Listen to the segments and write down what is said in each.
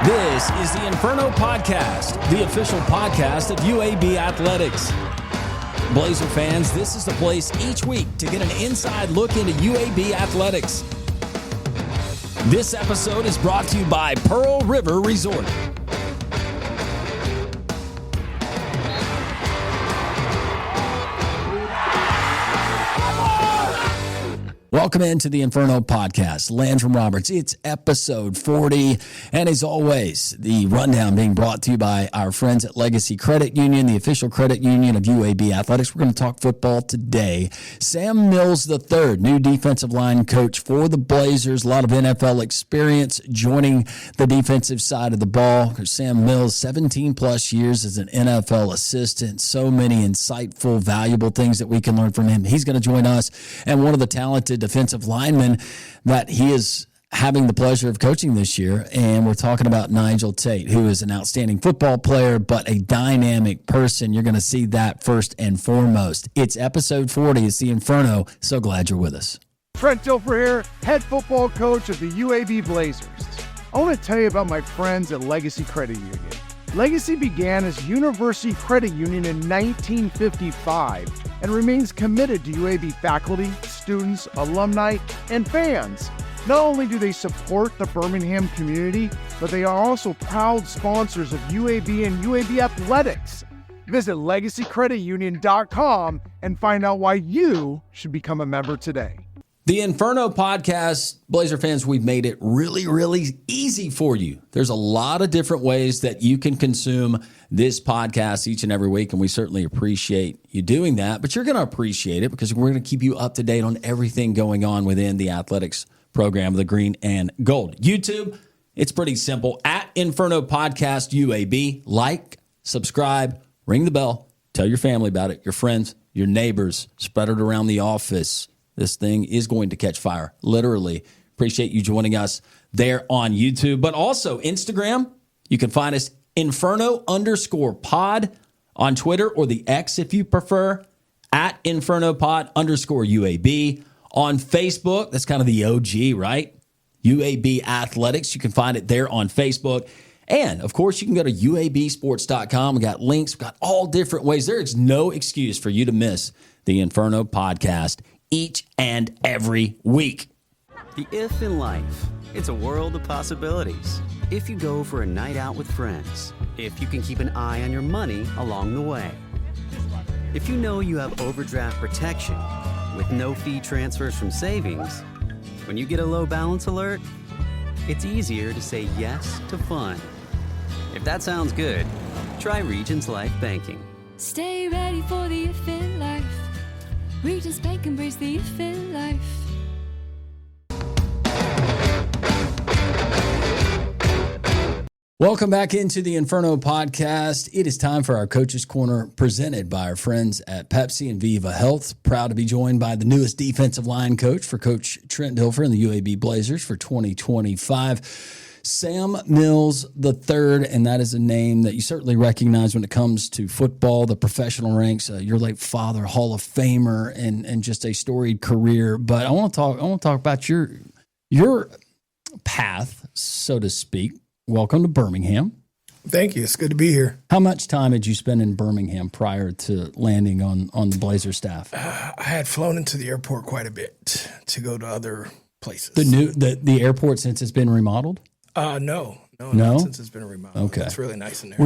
This is the Inferno Podcast, the official podcast of UAB Athletics. Blazer fans, this is the place each week to get an inside look into UAB Athletics. This episode is brought to you by Pearl River Resort. Welcome into the Inferno Podcast. Landrum Roberts. It's episode 40. And as always, the rundown being brought to you by our friends at Legacy Credit Union, the official credit union of UAB Athletics. We're going to talk football today. Sam Mills III, new defensive line coach for the Blazers. A lot of NFL experience joining the defensive side of the ball. Sam Mills, 17 plus years as an NFL assistant. So many insightful, valuable things that we can learn from him. He's going to join us. And one of the talented defensive lineman that he is having the pleasure of coaching this year. And we're talking about Nigel Tate, who is an outstanding football player, but a dynamic person. You're going to see that first and foremost. It's episode 40. It's the Inferno. So glad you're with us. Trent Dilfer here, head football coach of the UAB Blazers. I want to tell you about my friends at Legacy Credit Union. Legacy began as University Credit Union in 1955 and remains committed to UAB faculty, students, alumni, and fans. Not only do they support the Birmingham community, but they are also proud sponsors of UAB and UAB Athletics. Visit legacycreditunion.com and find out why you should become a member today. The Inferno Podcast, Blazer fans, we've made it really, really easy for you. There's a lot of different ways that you can consume this podcast each and every week, and we certainly appreciate you doing that. But you're going to appreciate it because we're going to keep you up to date on everything going on within the athletics program of the Green and Gold. YouTube, it's pretty simple. At Inferno Podcast UAB, like, subscribe, ring the bell, tell your family about it, your friends, your neighbors, spread it around the office. This thing is going to catch fire, literally. Appreciate you joining us there on YouTube. But also Instagram, you can find us Inferno_pod on Twitter, or the X if you prefer, at InfernoPod_UAB. On Facebook, that's kind of the OG, right? UAB Athletics. You can find it there on Facebook. And, of course, you can go to UABsports.com. We got links. We got all different ways. There is no excuse for you to miss the Inferno Podcast each and every week. The if in life, it's a world of possibilities. If you go for a night out with friends, if you can keep an eye on your money along the way, if you know you have overdraft protection with no fee transfers from savings, when you get a low balance alert, it's easier to say yes to fun. If that sounds good, try Regions Life Banking. Stay ready for the if in life. Regions Bank, embrace the if in life. Welcome back into the Inferno Podcast. It is time for our Coach's Corner, presented by our friends at Pepsi and Viva Health. Proud to be joined by the newest defensive line coach for Coach Trent Dilfer and the UAB Blazers for 2025. Sam Mills III, and that is a name that you certainly recognize when it comes to football, the professional ranks. Your late father, Hall of Famer, and just a storied career. But I want to talk about your path, so to speak. Welcome to Birmingham. Thank you. It's good to be here. How much time did you spend in Birmingham prior to landing on the Blazer staff? I had flown into the airport quite a bit to go to other places. The airport, since it's been remodeled? No, not since it's been remodeled. Okay. It's really nice in there.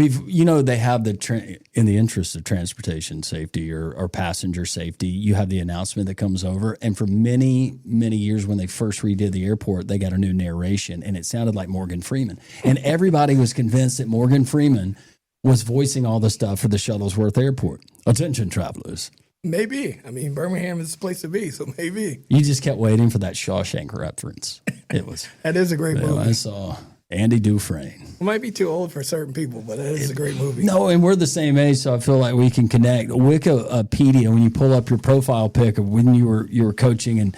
They have in the interest of transportation safety or passenger safety, you have the announcement that comes over. And for many, many years when they first redid the airport, they got a new narration, and it sounded like Morgan Freeman. And everybody was convinced that Morgan Freeman was voicing all the stuff for the Shuttlesworth Airport. Attention, travelers. Maybe. I mean, Birmingham is the place to be, so maybe. You just kept waiting for that Shawshank reference. It was. That is a great movie. I saw Andy Dufresne. It might be too old for certain people, but that is a great movie. No, and we're the same age, so I feel like we can connect. Wikipedia, when you pull up your profile pic of when you were coaching in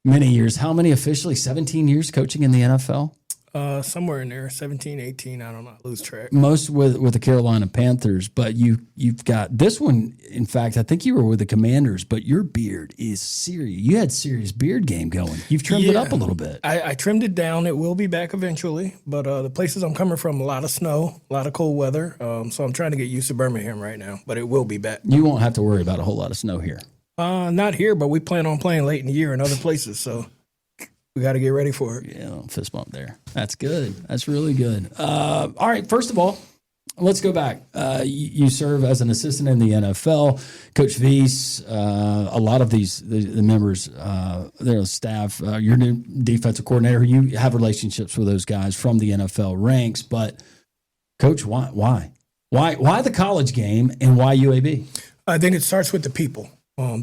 many years, how many officially? 17 years coaching in the NFL? Somewhere in there, 17, 18, I don't know, I lose track. Most with the Carolina Panthers, but you've got this one. In fact, I think you were with the Commanders, but your beard is serious. You had serious beard game going. You've trimmed it up a little bit. I trimmed it down. It will be back eventually, but the places I'm coming from, a lot of snow, a lot of cold weather, so I'm trying to get used to Birmingham right now, but it will be back. You won't have to worry about a whole lot of snow here. Not here, but we plan on playing late in the year in other places, so we got to get ready for it. Yeah, fist bump there. That's good. That's really good. All right, first of all, let's go back. You serve as an assistant in the NFL. Coach Weiss, a lot of the members, their staff, your new defensive coordinator, you have relationships with those guys from the NFL ranks. But, Coach, why? Why the college game and why UAB? I think it starts with the people.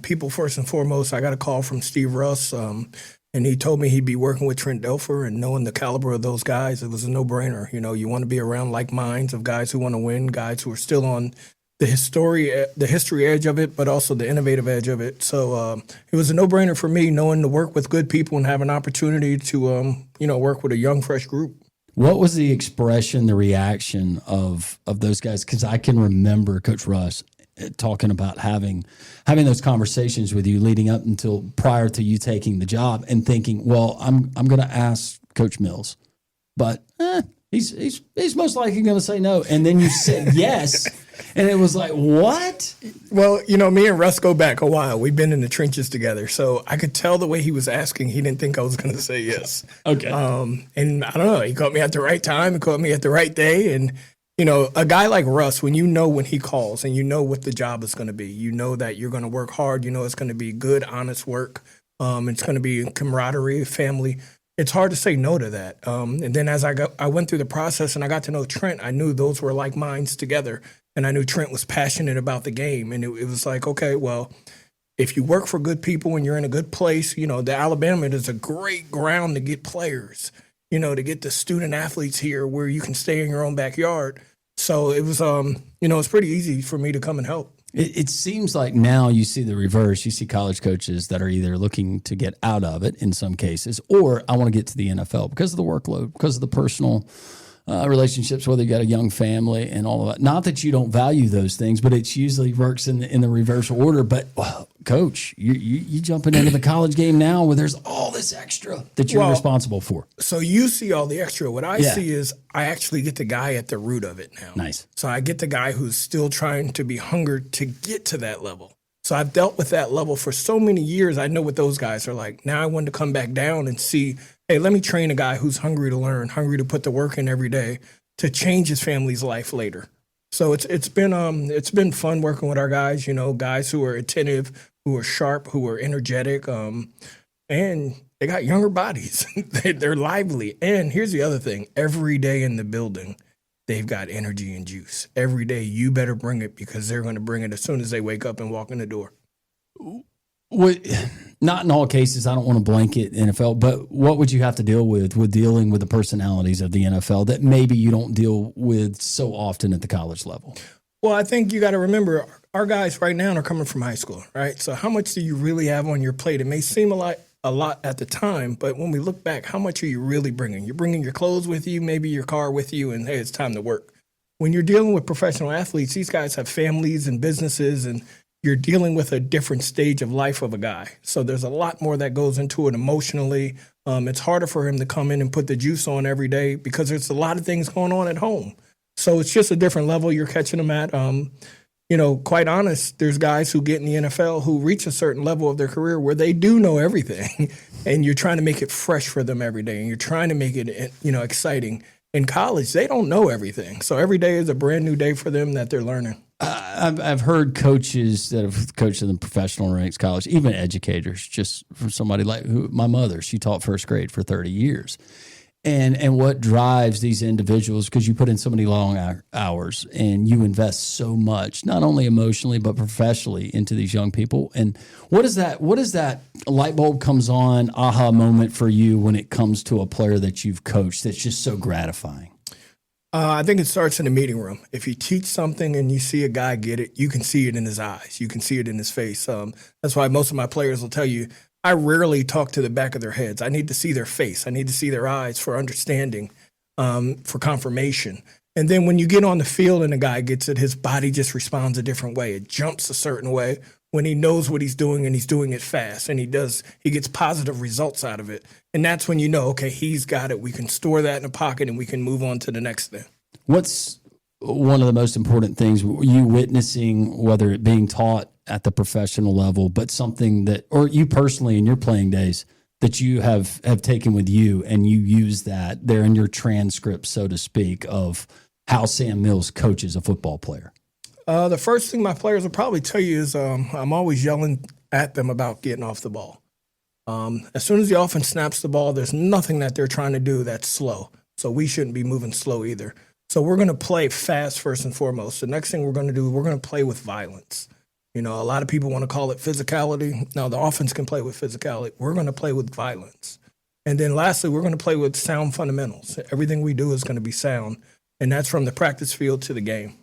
People first and foremost. I got a call from Steve Russ, and he told me he'd be working with Trent Dilfer, and knowing the caliber of those guys, it was a no-brainer. You know, you want to be around like minds of guys who want to win, guys who are still on the history edge of it, but also the innovative edge of it. So it was a no-brainer for me, knowing to work with good people and have an opportunity to, work with a young, fresh group. What was the expression, the reaction of those guys? Because I can remember Coach Russ talking about having those conversations with you leading up until prior to you taking the job and thinking, well, I'm going to ask Coach Mills, but he's most likely going to say no. And then you said yes, and it was like, what? Well, me and Russ go back a while. We've been in the trenches together, so I could tell the way he was asking, he didn't think I was going to say yes. Okay. And I don't know, he caught me at the right time, he caught me at the right day, and a guy like Russ, when he calls and you know what the job is going to be, you know that you're going to work hard, it's going to be good, honest work, it's going to be camaraderie, family. It's hard to say no to that. And then as I went through the process and I got to know Trent, I knew those were like minds together, and I knew Trent was passionate about the game. And it was like, okay, well, if you work for good people and you're in a good place, the Alabama is a great ground to get players. To get the student athletes here where you can stay in your own backyard. So it was, it's pretty easy for me to come and help. It seems like now you see the reverse. You see college coaches that are either looking to get out of it in some cases, or I want to get to the NFL because of the workload, because of the personal relationships, whether you got a young family and all of that. Not that you don't value those things, but it usually works in the reverse order. But Coach, you jumping into the college game now where there's all this extra that you're responsible for. So you see all the extra. What I see is I actually get the guy at the root of it now. Nice. So I get the guy who's still trying to be hungered to get to that level. So I've dealt with that level for so many years. I know what those guys are like. Now I want to come back down and see, hey, let me train a guy who's hungry to learn, hungry to put the work in every day to change his family's life later. So it's been fun working with our guys, guys who are attentive, who are sharp, who are energetic, and they got younger bodies. They're lively. And here's the other thing. Every day in the building, they've got energy and juice. Every day you better bring it because they're going to bring it as soon as they wake up and walk in the door. Not in all cases, I don't want to blanket NFL, but what would you have to deal with dealing with the personalities of the NFL that maybe you don't deal with so often at the college level? Well, I think you got to remember our guys right now are coming from high school, right? So how much do you really have on your plate? It may seem a lot at the time, but when we look back, how much are you really bringing? You're bringing your clothes with you, maybe your car with you, and hey, it's time to work. When you're dealing with professional athletes, these guys have families and businesses, and you're dealing with a different stage of life of a guy. So there's a lot more that goes into it emotionally. It's harder for him to come in and put the juice on every day because there's a lot of things going on at home. So it's just a different level you're catching them at. Quite honest, there's guys who get in the NFL who reach a certain level of their career where they do know everything, and you're trying to make it fresh for them every day, and you're trying to make it, exciting. In college, they don't know everything. So every day is a brand new day for them that they're learning. I've heard coaches that have coached in the professional ranks, college, even educators, just from somebody like my mother, she taught first grade for 30 years. And what drives these individuals, because you put in so many long hours and you invest so much, not only emotionally, but professionally into these young people. And what is that light bulb comes on, aha moment for you when it comes to a player that you've coached that's just so gratifying? I think it starts in the meeting room. If you teach something and you see a guy get it, you can see it in his eyes. You can see it in his face. That's why most of my players will tell you, I rarely talk to the back of their heads. I need to see their face. I need to see their eyes for understanding, for confirmation. And then when you get on the field and a guy gets it, his body just responds a different way. It jumps a certain way when he knows what he's doing and he's doing it fast and he gets positive results out of it. And that's when you know, okay, he's got it. We can store that in a pocket and we can move on to the next thing. What's one of the most important things you witnessing, whether it being taught at the professional level, but something that, or you personally in your playing days, that you have taken with you and you use that there in your transcript, so to speak, of how Sam Mills coaches a football player? The first thing my players will probably tell you is I'm always yelling at them about getting off the ball. As soon as the offense snaps the ball, there's nothing that they're trying to do that's slow. So we shouldn't be moving slow either. So we're going to play fast first and foremost. The next thing we're going to do, we're going to play with violence. You know, a lot of people want to call it physicality. No, the offense can play with physicality. We're going to play with violence. And then lastly, we're going to play with sound fundamentals. Everything we do is going to be sound. And that's from the practice field to the game.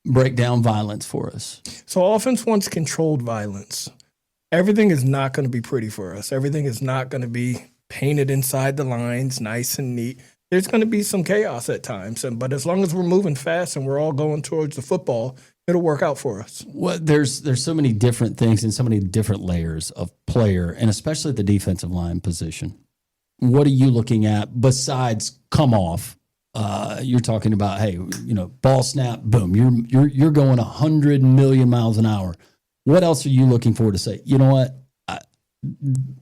Break down violence for us. So offense wants controlled violence. Everything is not going to be pretty for us. Everything is not going to be painted inside the lines, nice and neat. There's going to be some chaos at times. But as long as we're moving fast and we're all going towards the football, it'll work out for us. Well, there's so many different things and so many different layers of player, and especially at the defensive line position. What are you looking at besides come off? You're talking about, hey, you know, ball snap, boom, you're going 100 million miles an hour. What else are you looking for to say, you know what,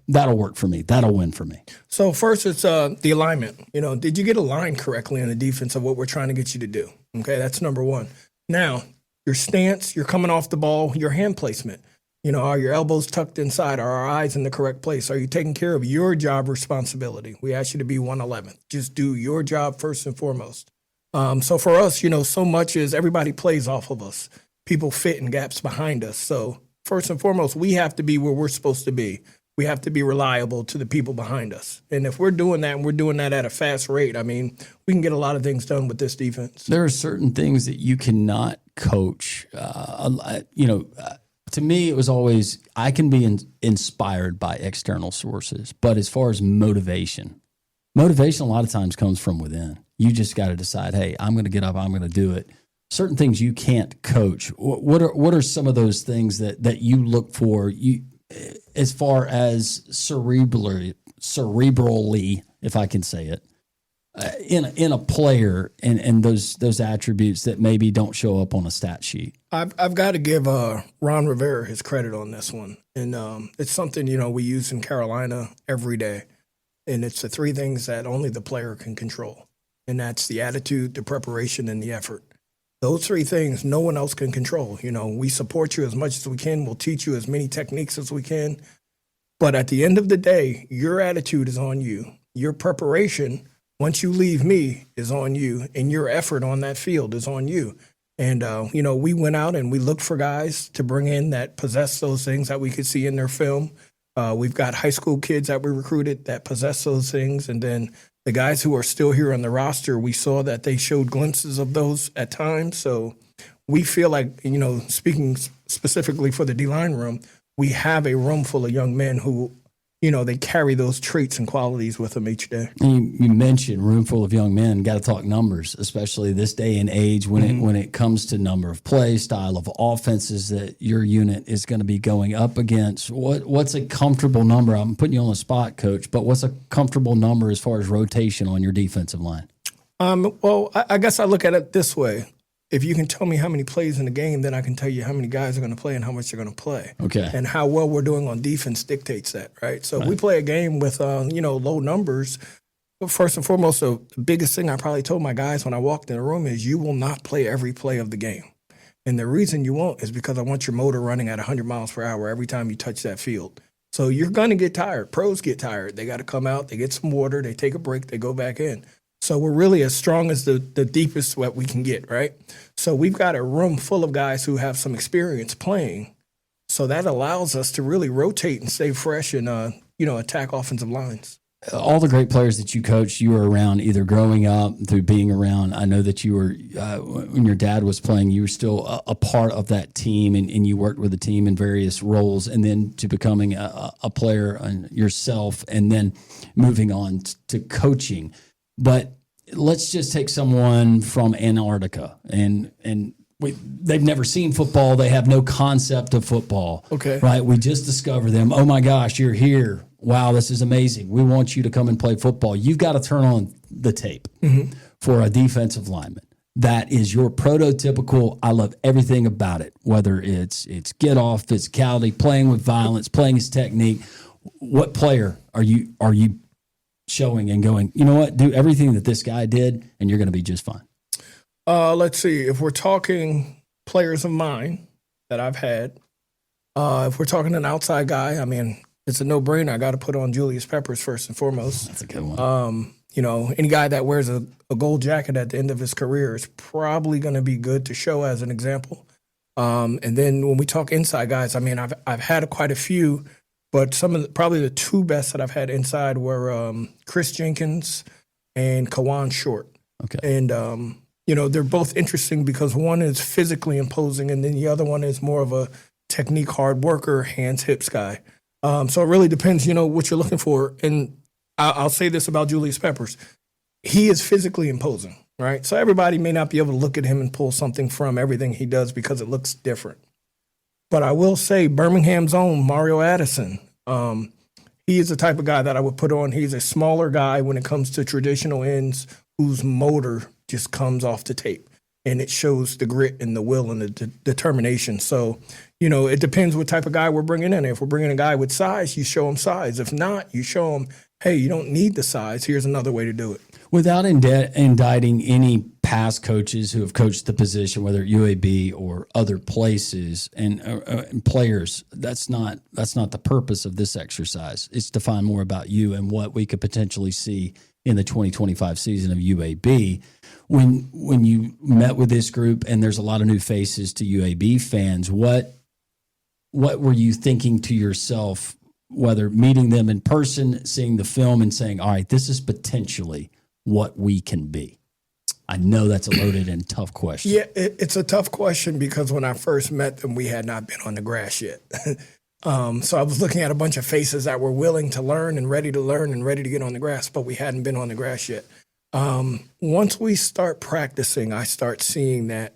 that'll work for me, that'll win for me? So first, it's the alignment. You know, did you get aligned correctly on the defense of what we're trying to get you to do? Okay, that's number one. Now, your stance, you're coming off the ball, your hand placement. You know, are your elbows tucked inside? Are our eyes in the correct place? Are you taking care of your job responsibility? We ask you to be 111th. Just do your job first and foremost. So for us, you know, so much is everybody plays off of us. People fit in gaps behind us. So first and foremost, we have to be where we're supposed to be. We have to be reliable to the people behind us. And if we're doing that and we're doing that at a fast rate, I mean, we can get a lot of things done with this defense. There are certain things that you cannot coach. To me, it was always, I can be inspired by external sources. But as far as motivation a lot of times comes from within. You just got to decide, hey, I'm going to get up, I'm going to do it. Certain things you can't coach. What are some of those things that you look for? As far as cerebrally, if I can say it, in a player and those attributes that maybe don't show up on a stat sheet. I've got to give Ron Rivera his credit on this one, and it's something, you know, we use in Carolina every day, and it's the three things that only the player can control, and that's the attitude, the preparation, and the effort. Those three things no one else can control. You know, we support you as much as we can. We'll teach you as many techniques as we can. But at the end of the day, your attitude is on you. Your preparation, once you leave me, is on you. And your effort on that field is on you. And, you know, we went out and we looked for guys to bring in that possess those things that we could see in their film. We've got high school kids that we recruited that possess those things. And then the guys who are still here on the roster, we saw that they showed glimpses of those at times. So we feel like, you know, speaking specifically for the D-line room, we have a room full of young men who, you know, they carry those traits and qualities with them each day. You mentioned room full of young men. Got to talk numbers, especially this day and age when it comes to number of plays, style of offenses that your unit is going to be going up against. What's a comfortable number? I'm putting you on the spot, Coach, but what's a comfortable number as far as rotation on your defensive line? Well, I guess I look at it this way. If you can tell me how many plays in the game, then I can tell you how many guys are going to play and how much they're going to play. Okay. And how well we're doing on defense dictates that, right? So if we play a game with, low numbers, but first and foremost, the biggest thing I probably told my guys when I walked in the room is you will not play every play of the game. And the reason you won't is because I want your motor running at 100 miles per hour every time you touch that field. So you're going to get tired. Pros get tired. They got to come out, they get some water, they take a break, they go back in. So we're really as strong as the deepest what we can get, right? So we've got a room full of guys who have some experience playing. So that allows us to really rotate and stay fresh and, attack offensive lines. all the great players that you coached, you were around either growing up through being around. I know that you were, when your dad was playing, you were still a part of that team and you worked with the team in various roles, and then to becoming a player yourself and then moving on to coaching. But let's just take someone from Antarctica and they've never seen football. They have no concept of football. Okay. Right. We just discovered them. Oh my gosh, you're here. Wow, this is amazing. We want you to come and play football. You've got to turn on the tape for a defensive lineman. That is your prototypical. I love everything about it, whether it's get off, physicality, playing with violence, playing his technique. What player are you showing and going, you know what, do everything that this guy did and you're going to be just fine? Let's see. If we're talking players of mine that I've had, if we're talking an outside guy, I mean, it's a no-brainer. I got to put on Julius Peppers first and foremost. That's a good one. You know, any guy that wears a gold jacket at the end of his career is probably going to be good to show as an example. And then when we talk inside guys, I mean, I've had quite a few, but probably the two best that I've had inside were Chris Jenkins and Kawan Short. Okay. And you know, they're both interesting because one is physically imposing, and then the other one is more of a technique, hard worker, hands, hips guy. So it really depends, you know, what you're looking for. And I'll say this about Julius Peppers. He is physically imposing, right? So everybody may not be able to look at him and pull something from everything he does because it looks different. But I will say Birmingham's own Mario Addison, he is the type of guy that I would put on. He's a smaller guy when it comes to traditional ends whose motor just comes off the tape. And it shows the grit and the will and the determination. So, you know, it depends what type of guy we're bringing in. If we're bringing a guy with size, you show him size. If not, you show him, hey, you don't need the size. Here's another way to do it. Without indicting any past coaches who have coached the position, whether at UAB or other places, and players, that's not the purpose of this exercise. It's to find more about you and what we could potentially see in the 2025 season of UAB. When you met with this group, and there's a lot of new faces to UAB fans, what were you thinking to yourself, whether meeting them in person, seeing the film, and saying, all right, this is potentially what we can be? I know that's a loaded and tough question. Yeah, it's a tough question because when I first met them, we had not been on the grass yet. So I was looking at a bunch of faces that were willing to learn and ready to get on the grass, but we hadn't been on the grass yet. Once we start practicing, I start seeing that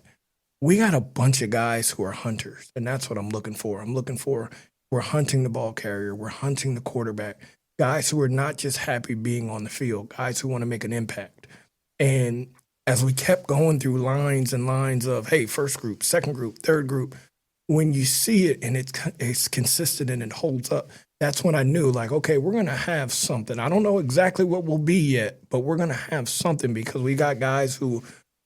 we got a bunch of guys who are hunters, and that's what I'm looking for. We're hunting the ball carrier, we're hunting the quarterback, guys who are not just happy being on the field, guys who want to make an impact. And as we kept going through lines and lines of, hey, first group, second group, third group, when you see it and it's consistent and it holds up, that's when I knew, like, okay, we're going to have something. I don't know exactly what we'll be yet, but we're going to have something because we got guys who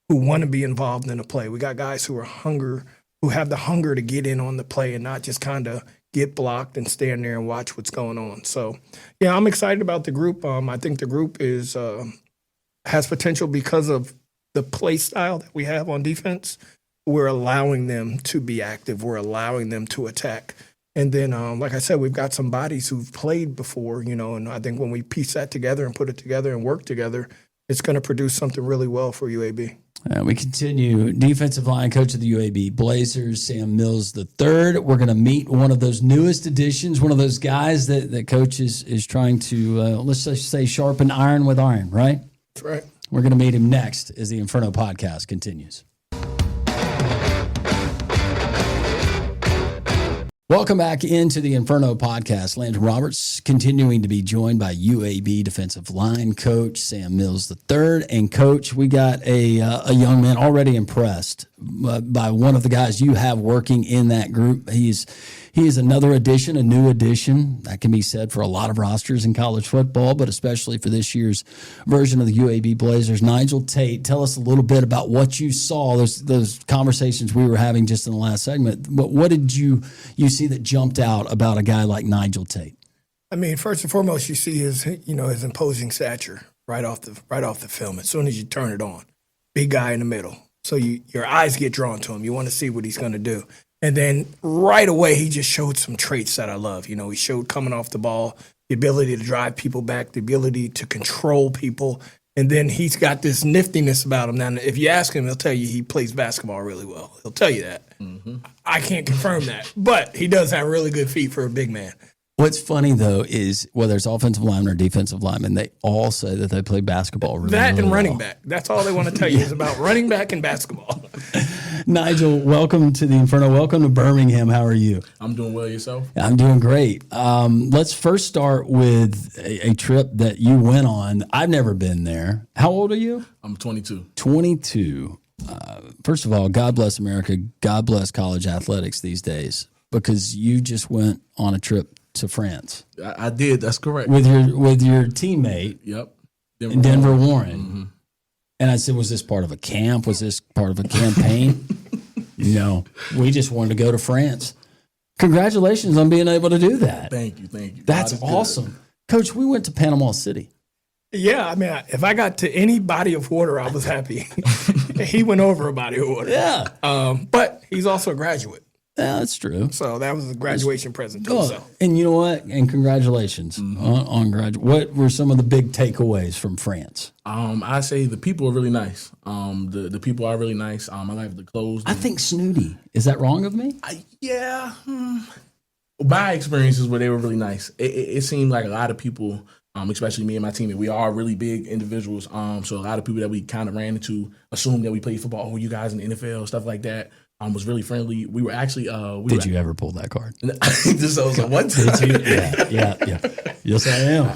want to be involved in the play. We got guys who have the hunger to get in on the play and not just kind of get blocked and stand there and watch what's going on. So, yeah, I'm excited about the group. I think the group has potential because of the play style that we have on defense. We're allowing them to be active. We're allowing them to attack. And then, like I said, we've got some bodies who've played before, you know, and I think when we piece that together and put it together and work together, it's going to produce something really well for UAB. We continue. Defensive line coach of the UAB Blazers, Sam Mills III. We're going to meet one of those newest additions, one of those guys that coach is trying to, let's just say, sharpen iron with iron, right? That's right. We're going to meet him next as the Inferno podcast continues. Welcome back into the Inferno podcast. Landrum Roberts continuing to be joined by UAB defensive line coach Sam Mills III. And coach, we got a young man already impressed by one of the guys you have working in that group. He is another addition, a new addition. That can be said for a lot of rosters in college football, but especially for this year's version of the UAB Blazers. Nigel Tate, tell us a little bit about what you saw, those conversations we were having just in the last segment. But what did you see that jumped out about a guy like Nigel Tate? I mean, first and foremost, you see his imposing stature right off the film. As soon as you turn it on, big guy in the middle. So your eyes get drawn to him. You want to see what he's going to do. And then right away, he just showed some traits that I love. You know, he showed coming off the ball, the ability to drive people back, the ability to control people. And then he's got this niftiness about him. Now, if you ask him, he'll tell you he plays basketball really well. He'll tell you that. I can't confirm that, but he does have really good feet for a big man. What's funny, though, is whether it's offensive lineman or defensive lineman, they all say that they play basketball really, That really and running well. back. That's all they want to tell you is about running back and basketball. Nigel, welcome to the Inferno. Welcome to Birmingham. How are you? I'm doing well. Yourself? I'm doing great. Let's first start with a trip that you went on. I've never been there. How old are you? I'm 22. 22. First of all, God bless America. God bless college athletics these days, because you just went on a trip to France I did. That's correct. with your teammate, Yep. Denver Warren. And I said, was this part of a camp? Was this part of a campaign? No, we just wanted to go to France. Congratulations on being able to do that. Thank you. Thank you. That's God is good. awesome. Coach, we went to Panama City. Yeah, I mean, if I got to any body of water, I was happy. He went over a body of water. Yeah. But he's also a graduate. Yeah, that's true. So that was a graduation present too. Oh, So. and you know what? And congratulations on graduate. What were some of the big takeaways from France? I say the people are really nice. The people are really nice. I like the clothes. I think snooty. Is that wrong of me? My experiences where they were really nice. It seemed like a lot of people, especially me and my team, we are really big individuals. So a lot of people that we kind of ran into assumed that we played football. Oh, you guys in the NFL, stuff like that. Was really friendly. We were actually. Did you ever pull that card? Just I was like, what? Did you? Yeah. Yes, I am.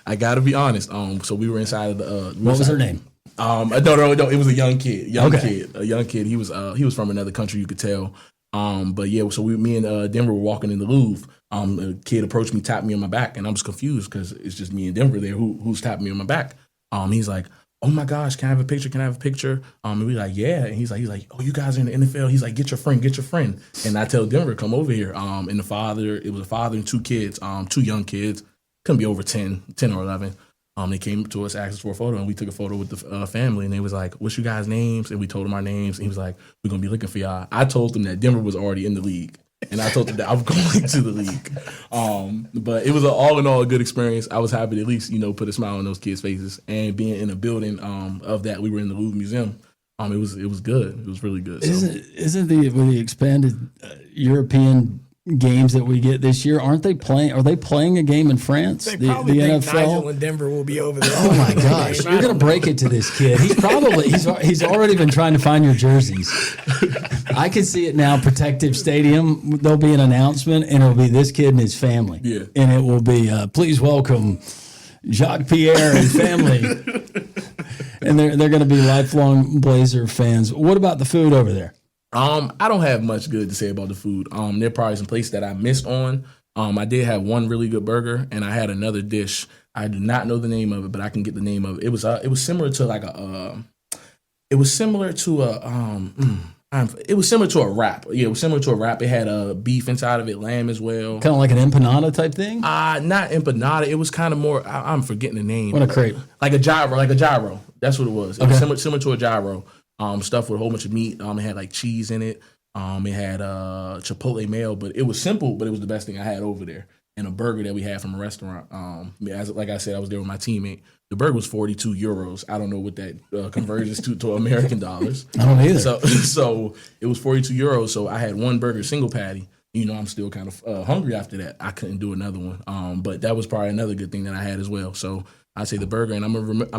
I got to be honest. So we were inside of the. What was her name? No. It was a young kid. Okay. A young kid. He was from another country. You could tell. But yeah. So me and Denver were walking in the Louvre. A kid approached me, tapped me on my back, and I was confused because it's just me and Denver there. Who's tapping me on my back? He's like, oh my gosh, can I have a picture? Can I have a picture? And we like, yeah. And he's like, oh, you guys are in the NFL. He's like, get your friend. And I tell Denver, come over here. And it was a father and two kids, two young kids, couldn't be over 10 or 11. They came to us, asked us for a photo, and we took a photo with the family. And they was like, what's you guys' names? And we told them our names. And he was like, we're going to be looking for y'all. I told them that Denver was already in the league. And I told them that I was going to the league. But it was all in all a good experience. I was happy to at least, put a smile on those kids' faces. And being in a building of that, we were in the Louvre Museum. It was good. It was really good. So. Isn't with the expanded European games that we get this year, aren't they playing? Are they playing a game in France? They the probably think NFL? Nigel and Denver will be over there. Oh my gosh, you're going to break it to this kid. He's already been trying to find your jerseys. I can see it now. Protective Stadium. There'll be an announcement, and it'll be this kid and his family. Yeah. And it will be, please welcome Jacques Pierre and family. And they're going to be lifelong Blazer fans. What about the food over there? I don't have much good to say about the food. There are probably some places that I missed on. I did have one really good burger, and I had another dish. I do not know the name of it, but I can get the name of it. It was similar to it was similar to a wrap. Yeah, it was similar to a wrap. It had beef inside of it, lamb as well. Kind of like an empanada type thing? Not empanada. It was kind of more. I'm forgetting the name. What a crepe? Like a gyro. That's what it was. It Okay. was similar to a gyro. Stuffed with a whole bunch of meat. It had like cheese in it. It had chipotle mayo, but it was simple. But it was the best thing I had over there. And a burger that we had from a restaurant. Like I said, I was there with my teammate. The burger was 42 euros. I don't know what that conversions to American dollars. I don't either. So it was 42 euros. So I had one burger, single patty. I'm still kind of hungry after that. I couldn't do another one. But that was probably another good thing that I had as well. So I say the burger, and I'm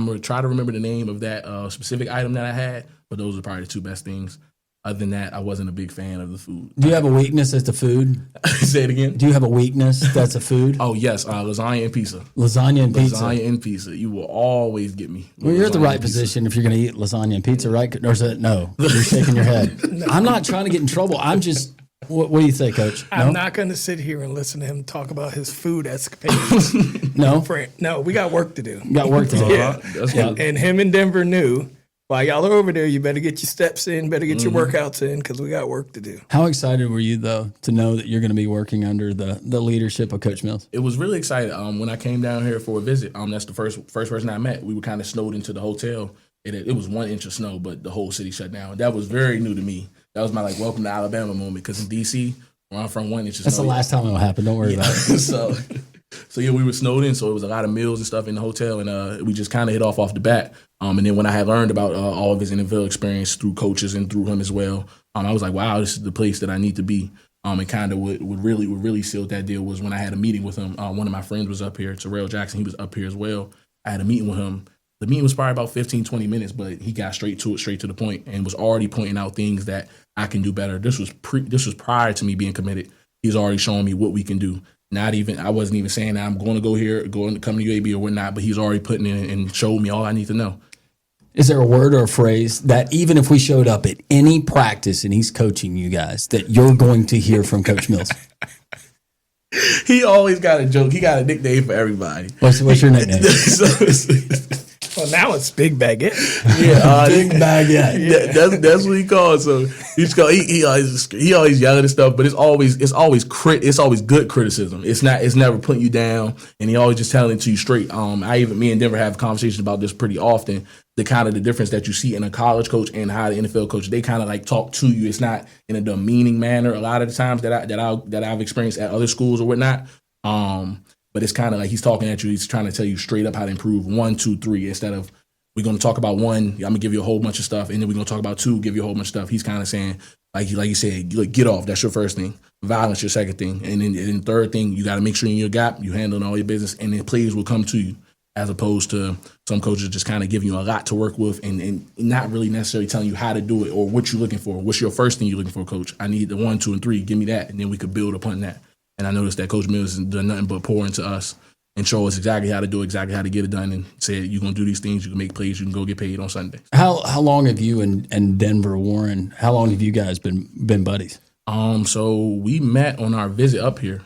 gonna try to remember the name of that specific item that I had. But those are probably the two best things. Other than that, I wasn't a big fan of the food. Do you have a weakness as to food? Say it again. Do you have a weakness that's a food? Oh, yes. Lasagna and pizza. Lasagna and pizza. Lasagna and pizza. You will always get me. Well, you're at the right position if you're going to eat lasagna and pizza, right? Or is it no? You're shaking your head. I'm not trying to get in trouble. I'm just. What do you say, Coach? I'm not going to sit here and listen to him talk about his food escapades. No. No, we got work to do. Got work to do. Yeah. That's good. And him and Denver knew, while y'all are over there, you better get your steps in, better get your workouts in, because we got work to do. How excited were you, though, to know that you're going to be working under the leadership of Coach Mills? It was really exciting. When I came down here for a visit, that's the first person I met. We were kind of snowed into the hotel. It was 1 inch of snow, but the whole city shut down. That was very new to me. That was my welcome to Alabama moment, because in D.C., where I'm from, 1 inch of snow. That's the last time it'll happen. Don't worry about it. So yeah, we were snowed in, so it was a lot of meals and stuff in the hotel, and we just kind of hit off the bat. And then when I had learned about all of his NFL experience through coaches and through him as well, I was like, wow, this is the place that I need to be. And kind of what really sealed that deal was when I had a meeting with him. One of my friends was up here, Terrell Jackson. He was up here as well. I had a meeting with him. The meeting was probably about 15, 20 minutes, but he got straight to the point, and was already pointing out things that I can do better. This was prior to me being committed. He's already showing me what we can do. I wasn't even saying that I'm going to go here, going to come to UAB or whatnot, but he's already putting in and showed me all I need to know. Is there a word or a phrase that even if we showed up at any practice and he's coaching you guys, that you're going to hear from Coach Mills? He always got a joke. He got a nickname for everybody. What's your nickname? Well, now it's Big Baguette. Yeah, Big Baguette. Yeah. That's what he calls. So he always yelling and stuff, but it's always good criticism. It's never putting you down, and he always just telling it to you straight. Me and Denver have conversations about this pretty often. The kind of the difference that you see in a college coach and how the NFL coach, they kind of like talk to you. It's not in a demeaning manner a lot of the times that I've experienced at other schools or whatnot. But it's kind of like he's talking at you. He's trying to tell you straight up how to improve 1, 2, 3 instead of we're going to talk about 1. I'm going to give you a whole bunch of stuff, and then we're going to talk about 2, give you a whole bunch of stuff. He's kind of saying, like you said, get off. That's your first thing. Violence, your second thing. And then third thing, you got to make sure in your gap, you handling all your business, and then plays will come to you, as opposed to some coaches just kind of giving you a lot to work with and not really necessarily telling you how to do it or what you're looking for. What's your first thing you're looking for, coach? I need the 1, 2, and 3. Give me that, and then we could build upon that. And I noticed that Coach Mills has done nothing but pour into us and show us exactly how to do it, exactly how to get it done, and say you're going to do these things, you can make plays, you can go get paid on Sunday. How long have you and Denver Warren, how long have you guys been buddies? So we met on our visit up here.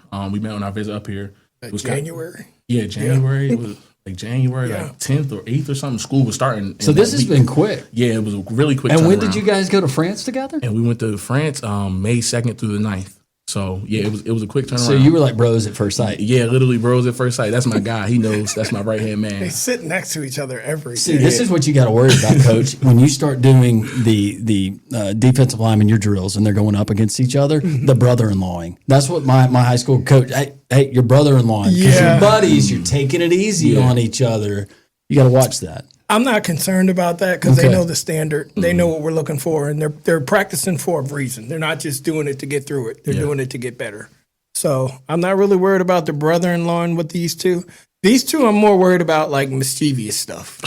It was January? January. Yeah. It was like January, like 10th or 8th or something. School was starting. So this has been quick. Yeah, it was a really quick And when turnaround. did you guys go to France together? And we went to France May 2nd through the 9th. So, yeah, it was a quick turnaround. So you were like bros at first sight. Yeah, literally bros at first sight. That's my guy. He knows. That's my right-hand man. They sit next to each other every See, day. this is what you got to worry about, Coach. When you start doing the defensive lineman, your drills, and they're going up against each other, the brother-in-lawing. That's what my high school coach, hey, your brother-in-law. Because your buddies, you're taking it easy on each other. You got to watch that. I'm not concerned about that because they know the standard. They know what we're looking for, and they're practicing for a reason. They're not just doing it to get through it. They're doing it to get better. So I'm not really worried about the brother-in-law and with these two. These two, I'm more worried about like mischievous stuff.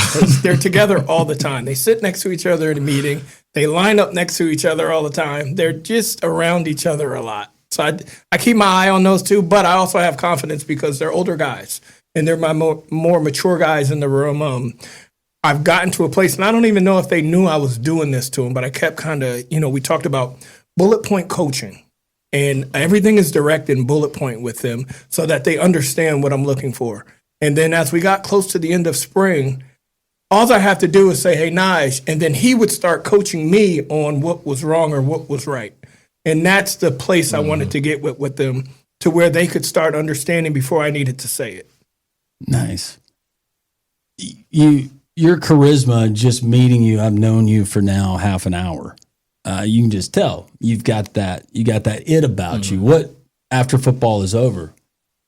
They're together all the time. They sit next to each other in a meeting. They line up next to each other all the time. They're just around each other a lot. So I keep my eye on those two, but I also have confidence because they're older guys and they're my more mature guys in the room. I've gotten to a place, and I don't even know if they knew I was doing this to them, but I kept kind of, we talked about bullet point coaching, and everything is direct in bullet point with them so that they understand what I'm looking for. And then as we got close to the end of spring, all I have to do is say, hey, Nige, and then he would start coaching me on what was wrong or what was right. And that's the place I wanted to get with them, to where they could start understanding before I needed to say it. Nice. Your charisma, just meeting you, I've known you for now half an hour. You can just tell you got that it about you. What, after football is over,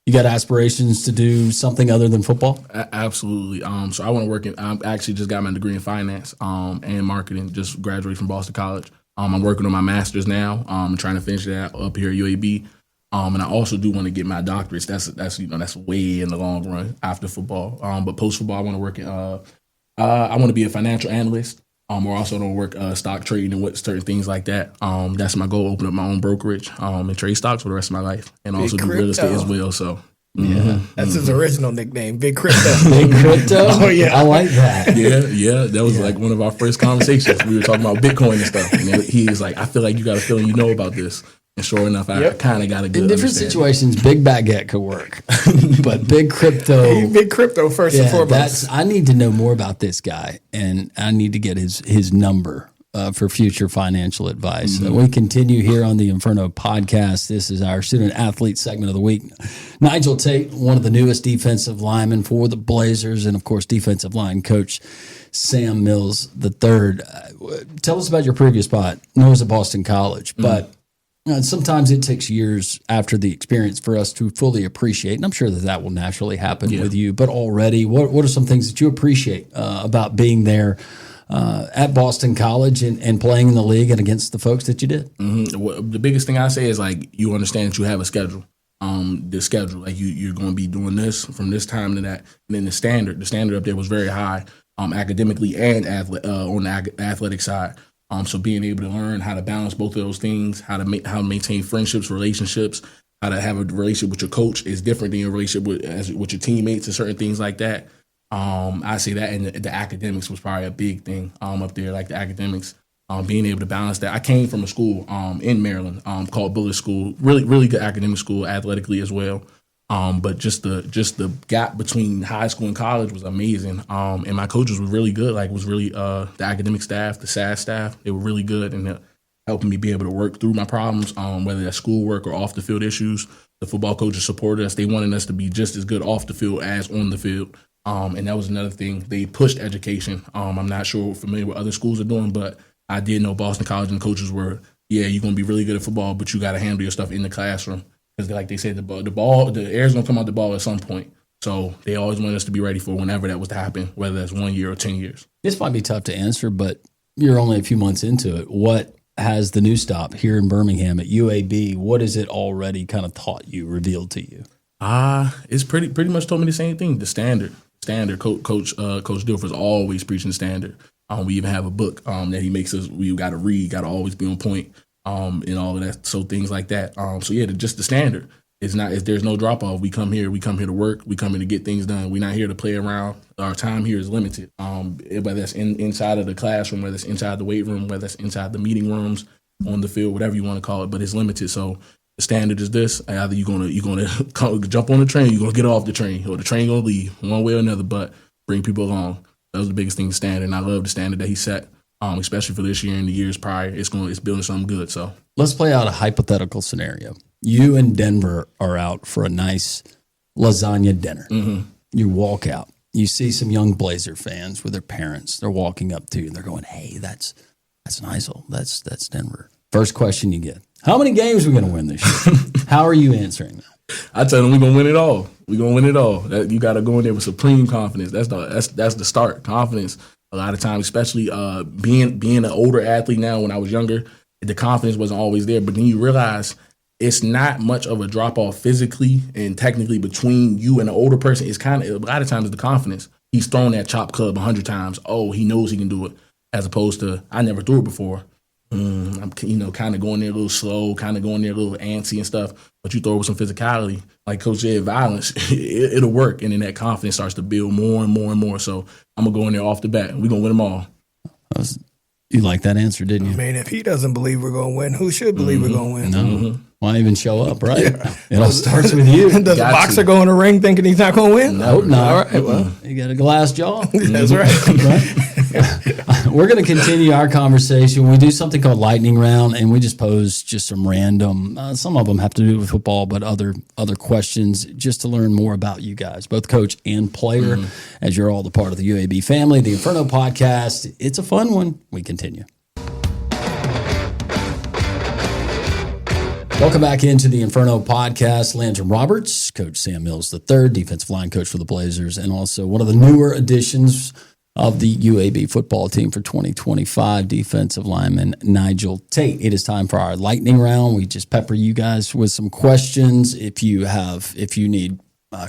you got aspirations to do something other than football? Absolutely. So I want to work I actually just got my degree in finance and marketing, just graduated from Boston College. I'm working on my master's now. I'm trying to finish that up here at UAB. And I also do want to get my doctorates. That's way in the long run after football. But post football, I want to work in I want to be a financial analyst. Or also don't work stock trading and what certain things like that. That's my goal: open up my own brokerage and trade stocks for the rest of my life, and also do real estate as well. So, That's his original nickname, Big Crypto. Big Crypto? Oh yeah, I like that. Yeah. That was like one of our first conversations. We were talking about Bitcoin and stuff, and he was like, "I feel like you got a feeling you know about this." And sure enough, I kind of got a good In different situations, Big Baguette could work, but Big Crypto. Big Crypto first and foremost. I need to know more about this guy, and I need to get his number for future financial advice. We continue here on the Inferno podcast. This is our student athlete segment of the week. Nigel Tate, one of the newest defensive linemen for the Blazers, and of course, defensive line coach Sam Mills III. Tell us about your previous spot. I know it was at Boston College, but And sometimes it takes years after the experience for us to fully appreciate, and I'm sure that will naturally happen with you. But already, what are some things that you appreciate about being there at Boston College and playing in the league and against the folks that you did? Well, the biggest thing I say is like you understand that you have a schedule. The schedule, like you're going to be doing this from this time to that, and then the standard up there was very high, academically and on the athletic side. So being able to learn how to balance both of those things, how to maintain friendships, relationships, how to have a relationship with your coach is different than your relationship with your teammates and certain things like that. I say that, and the academics was probably a big thing up there, like the academics. Being able to balance that. I came from a school in Maryland called Bullitt School, really good academic school, athletically as well. But just the gap between high school and college was amazing. And my coaches were really good. Like, it was really the academic staff, the SAS staff, they were really good and helping me be able to work through my problems, whether that's schoolwork or off the field issues. The football coaches supported us. They wanted us to be just as good off the field as on the field. And that was another thing. They pushed education. I'm not sure familiar with other schools are doing, but I did know Boston College and the coaches were, you're going to be really good at football, but you got to handle your stuff in the classroom. Because like they said, the air's going to come out the ball at some point. So they always wanted us to be ready for whenever that was to happen, whether that's 1 year or 10 years. This might be tough to answer, but you're only a few months into it. What has the new stop here in Birmingham at UAB, what has it already kind of taught you, revealed to you? It's pretty much told me the same thing, the standard. Coach Dilfer's always preaching standard. We even have a book that he makes us. We got to read, got to always be on point, and all of that. So things like that. Just the standard. There's no drop off. We come here to work. We come here to get things done. We're not here to play around. Our time here is limited. Whether that's inside of the classroom, whether it's inside the weight room, whether it's inside the meeting rooms, on the field, whatever you want to call it. But it's limited. So the standard is this: either you're gonna jump on the train, you're gonna get off the train, or the train gonna leave one way or another. But bring people along. That was the biggest thing, standard. And I love the standard that he set, especially for this year and the years prior. It's building something good. So let's play out a hypothetical scenario. You and Denver are out for a nice lasagna dinner. Mm-hmm. You walk out. You see some young Blazer fans with their parents. They're walking up to you and they're going, "Hey, that's Nigel. That's Denver." First question you get: how many games are we going to win this year? How are you answering that? I tell them we're gonna win it all. We're gonna win it all. You got to go in there with supreme confidence. That's the start. Confidence. A lot of times, especially being an older athlete now. When I was younger, the confidence wasn't always there. But then you realize it's not much of a drop off physically and technically between you and the older person. It's kind of a lot of times the confidence. He's thrown that chop club 100 times. Oh, he knows he can do it. As opposed to I never threw it before. I'm kind of going there a little slow, kind of going there a little antsy and stuff. But you throw it with some physicality, like Coach said, violence, it'll work. And then that confidence starts to build more and more and more. So I'm going to go in there off the bat. We're going to win them all. You like that answer, didn't you? I mean, if he doesn't believe we're going to win, who should believe we're going to win? No. Mm-hmm. Why even show up, right? Yeah. It all starts with you. Does a boxer go in the ring thinking he's not going to win? Nope, not. All right, well, you got a glass jaw. That's right. We're going to continue our conversation. We do something called lightning round, and we just pose just some random, some of them have to do with football, but other questions just to learn more about you guys, both coach and player, as you're all the part of the UAB family. The Inferno podcast, it's a fun one. We continue. Welcome back into the Inferno podcast. Landrum Roberts, Coach Sam Mills III, defensive line coach for the Blazers, and also one of the newer additions of the UAB football team for 2025, defensive lineman Nigel Tate. It is time for our lightning round. We just pepper you guys with some questions. If you need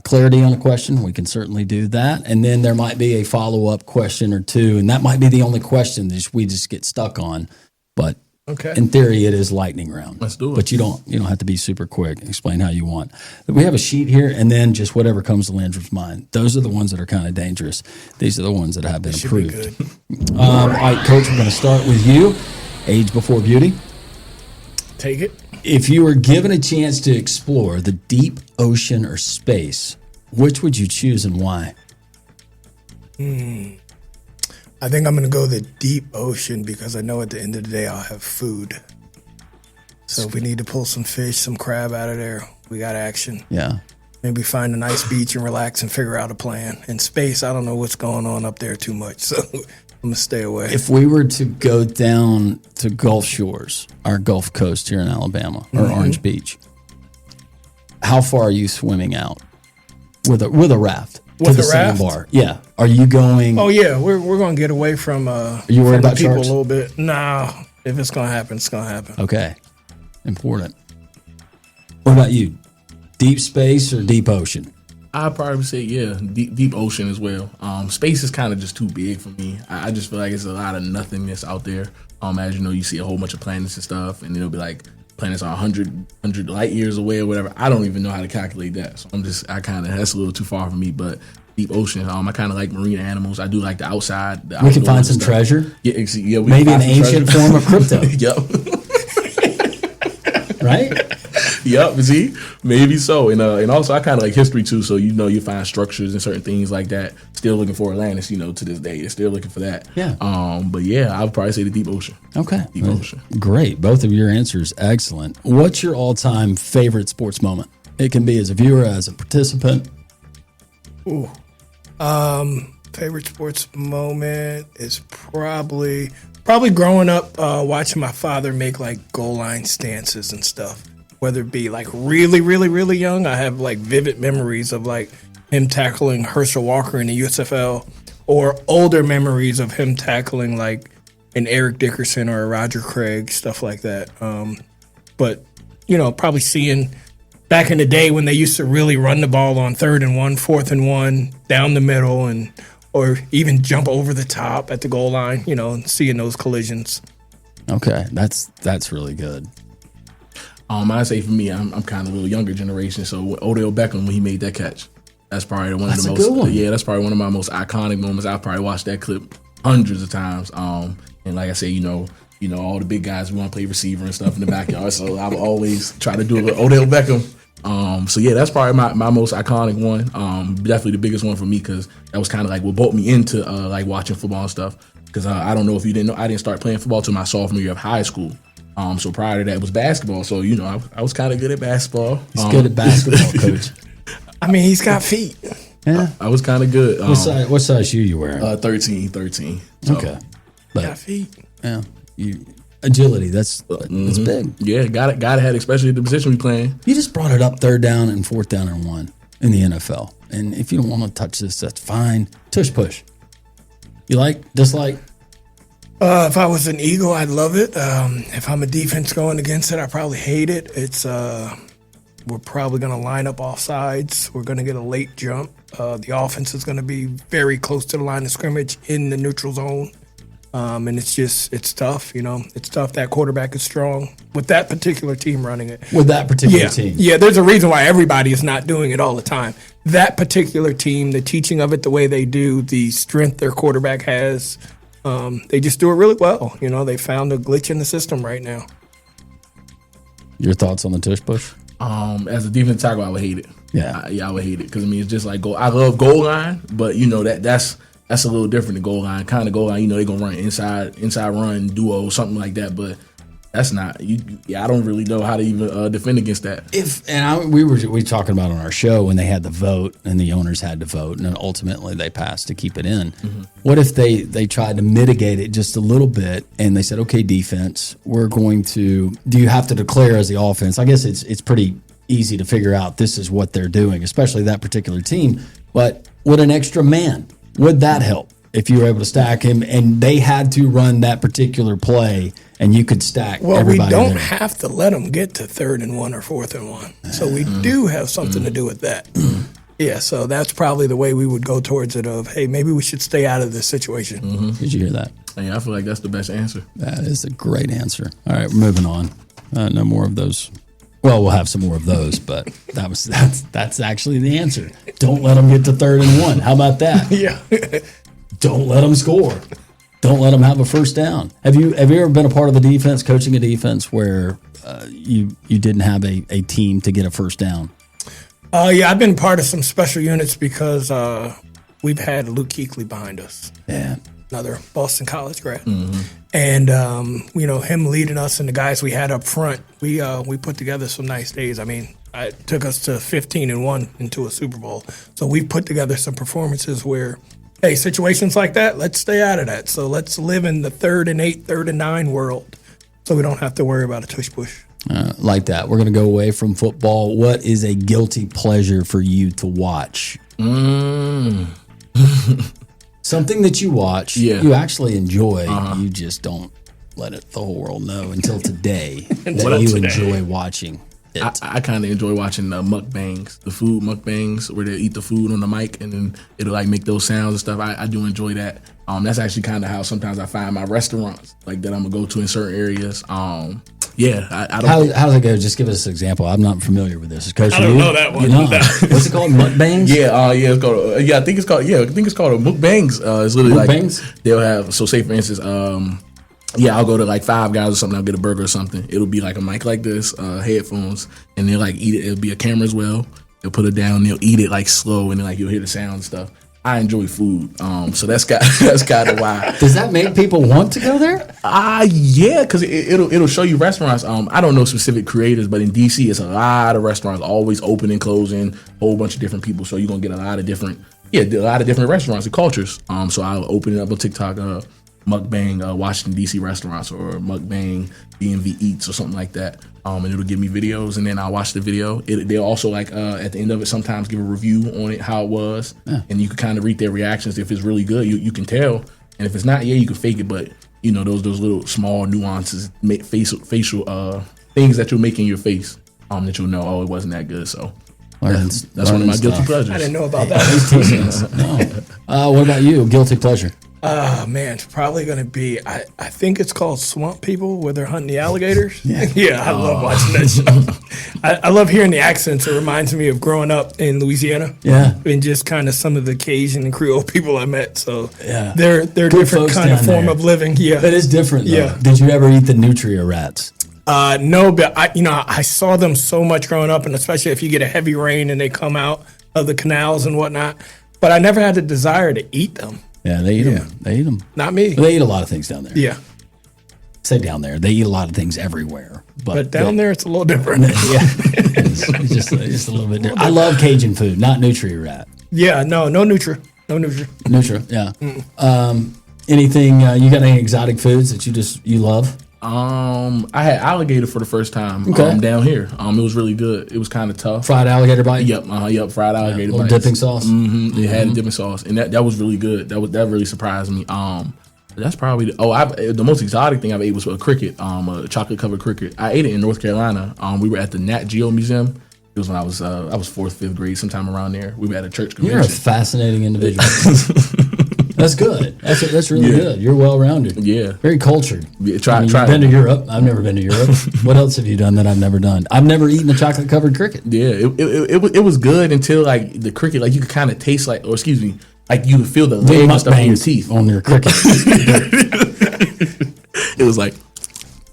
clarity on a question, we can certainly do that. And then there might be a follow-up question or two, and that might be the only question that we just get stuck on. But okay. In theory, it is lightning round. Let's do it. But you don't have to be super quick. Explain how you want. We have a sheet here, and then just whatever comes to Landrum's mind. Those are the ones that are kind of dangerous. These are the ones that have been approved. All right, Coach, we're going to start with you. Age before beauty. Take it. If you were given a chance to explore the deep ocean or space, which would you choose and why? I think I'm going to go the deep ocean because I know at the end of the day I'll have food. So if we need to pull some fish, some crab out of there, we got action. Yeah. Maybe find a nice beach and relax and figure out a plan. In space, I don't know what's going on up there too much. So I'm gonna stay away. If we were to go down to Gulf Shores, our Gulf Coast here in Alabama, or Orange Beach, how far are you swimming out with a raft? With to the a raft? sandbar? Yeah. Are you going? Oh yeah, we're gonna get away from. Are you worried from the about people sharks? a little bit? No, if it's gonna happen, it's gonna happen. Okay. Important. What about you? Deep space or deep ocean? I'd probably say, deep ocean as well. Space is kind of just too big for me. I just feel like it's a lot of nothingness out there. As you know, you see a whole bunch of planets and stuff, and it'll be like planets are 100 light years away or whatever. I don't even know how to calculate that. So that's a little too far for me. But deep ocean, I kind of like marine animals. I do like the outside. We can find some treasure. Yeah, we maybe can an find some ancient treasure. form of crypto. Yep. Right? Yep, see, maybe so, and also I kind of like history too. So you find structures and certain things like that. Still looking for Atlantis, to this day. They're still looking for that. Yeah. But yeah, I would probably say the deep ocean. Okay. Deep ocean. Great. Both of your answers excellent. What's your all-time favorite sports moment? It can be as a viewer, as a participant. Ooh. Favorite sports moment is probably growing up watching my father make like goal line stances and stuff. Whether it be like really, really, really young, I have like vivid memories of like him tackling Herschel Walker in the USFL, or older memories of him tackling like an Eric Dickerson or a Roger Craig, stuff like that. But probably seeing back in the day when they used to really run the ball on 3rd and 1, 4th and 1, down the middle, or even jump over the top at the goal line, and seeing those collisions. Okay, that's really good. I'd say for me, I'm kind of a little younger generation. So Odell Beckham, when he made that catch, that's probably one of the most. Good one. Yeah, that's probably one of my most iconic moments. I've probably watched that clip hundreds of times. And like I say, all the big guys want to play receiver and stuff in the backyard. So I would always try to do it with Odell Beckham. So yeah, that's probably my most iconic one. Definitely the biggest one for me, because that was kind of like what brought me into like watching football and stuff. Because I don't know if you didn't know, I didn't start playing football till my sophomore year of high school. So prior to that was basketball. So I was kind of good at basketball. He's good at basketball, coach. I mean, he's got feet. Yeah. I was kind of good. What size shoe you wearing? 13. So, Okay. Got feet. Yeah. Agility. That's big. Yeah, got to have, especially the position we playing. You just brought it up 3rd down and 4th down and 1 in the NFL. And if you don't want to touch this, that's fine. Tush push. You like? Dislike? If I was an Eagle, I'd love it. If I'm a defense going against it, I probably hate it. It's we're probably going to line up off sides. We're going to get a late jump. The offense is going to be very close to the line of scrimmage in the neutral zone. And it's tough, It's tough. That quarterback is strong with that particular team running it. With that particular team? Yeah, there's a reason why everybody is not doing it all the time. That particular team, the teaching of it the way they do, the strength their quarterback has, they just do it really well. They found a glitch in the system right now. Your thoughts on the tush push? As a defensive tackle, I would hate it. Yeah. I would hate it, because it's just like I love goal line, but that's a little different than goal line. Kind of goal line, they're gonna run inside run duo, something like that. But that's not I don't really know how to even defend against that. We were talking about on our show when they had the vote and the owners had to vote, and then ultimately they passed to keep it in. Mm-hmm. What if they tried to mitigate it just a little bit and they said, okay, defense, we're going to. Do you have to declare as the offense? I guess it's pretty easy to figure out this is what they're doing, especially that particular team. But would an extra man, would that help if you were able to stack him and they had to run that particular play and you could stack everybody? Well, we don't there? have to let them get to 3rd and 1 or 4th and 1. So we do have something to do with that. Yeah, so that's probably the way we would go towards it of, hey, maybe we should stay out of this situation. Did you hear that? Yeah, I feel like that's the best answer. That is a great answer. All right, we're moving on. No more of those. Well, we'll have some more of those, but that's actually the answer. Don't let them get to 3rd and 1. How about that? Yeah. Don't let them score. Don't let them have a first down. Have you ever been a part of a defense, coaching a defense, where you didn't have a team to get a first down? Yeah, I've been part of some special units because we've had Luke Kuechly behind us. Yeah. Another Boston College grad. Mm-hmm. And, him leading us and the guys we had up front, we put together some nice days. I mean, it took us to 15-1 into a Super Bowl. So we put together some performances where hey, situations like that, let's stay out of that. So let's live in the 3rd and 8, 3rd and 9 world, so we don't have to worry about a tush push. Like that. We're going to go away from football. What is a guilty pleasure for you to watch? Something that you watch, you actually enjoy, you just don't let the whole world know until today that you enjoy watching it. I kind of enjoy watching the mukbangs, the food mukbangs, where they eat the food on the mic and then it'll like make those sounds and stuff. I do enjoy that. That's actually kind of how sometimes I find my restaurants like that I'm gonna go to in certain areas. I don't. How's it go? Just give us an example. I'm not familiar with this. Coach, I don't know that one. You know, what's it called? Mukbangs? It's called. I think it's called. Yeah, I think it's called a mukbangs. It's literally mukbangs? Like they'll have. So say for instance, I'll go to like Five Guys or something. I'll get a burger or something. It'll be like a mic like this, headphones, and they'll like eat it. It'll be a camera as well. They'll put it down. They'll eat it like slow, and then like you'll hear the sound and stuff. I enjoy food, so that's kind of why. Does that make people want to go there? Yeah, because it'll show you restaurants. I don't know specific creators, but in DC, it's a lot of restaurants always open and closing. Whole bunch of different people, so you're gonna get a lot of different restaurants and cultures. So I'll open it up on TikTok, mukbang Washington DC restaurants, or mukbang DMV Eats or something like that. And it'll give me videos, and then I'll watch the video. They'll also like at the end of it sometimes give a review on it, how it was, and you can kind of read their reactions. If it's really good, you can tell, and if it's not, you can fake it. But you know those little small nuances, facial things that you'll make in your face, that you'll know, it wasn't that good. So that's one of my guilty pleasures. I didn't know about that. No. What about you? Guilty pleasure? Man, it's probably going to be, I think it's called Swamp People, where they're hunting the alligators. Yeah, I love watching that show. I love hearing the accents. It reminds me of growing up in Louisiana. Yeah. And just kind of some of the Cajun and Creole people I met. So yeah, they're different kind of form of living. Yeah. It is different, though. Yeah. Did you ever eat the nutria rats? No, but I saw them so much growing up, and especially if you get a heavy rain and they come out of the canals and whatnot. But I never had the desire to eat them. Yeah, they eat them. They eat them. Not me. They eat a lot of things down there. Yeah. Say down there. They eat a lot of things everywhere. But down there, it's a little different. Yeah. It's just a little bit different. I love Cajun food, not nutria rat. Yeah, no nutria. No nutria. Nutria, yeah. Anything, you got any exotic foods that you love? I had alligator for the first time down here. It was really good. It was kind of tough. Fried alligator bite? Yep, fried alligator little bites. dipping sauce? Mm-hmm. It had a dipping sauce, and that was really good. That really surprised me. That's probably the most exotic thing I've ate was a cricket, a chocolate covered cricket. I ate it in North Carolina. We were at the Nat Geo Museum. It was when I was 4th, 5th grade, sometime around there. We were at a church convention. You're a fascinating individual. That's good. That's really good. You're well rounded. Yeah, very cultured. Yeah, you've been to Europe. I've never been to Europe. What else have you done that I've never done? I've never eaten a chocolate covered cricket. Yeah, it was good until like the cricket, like you could kind of taste like you could feel the leg and stuff in your teeth on your cricket. It was like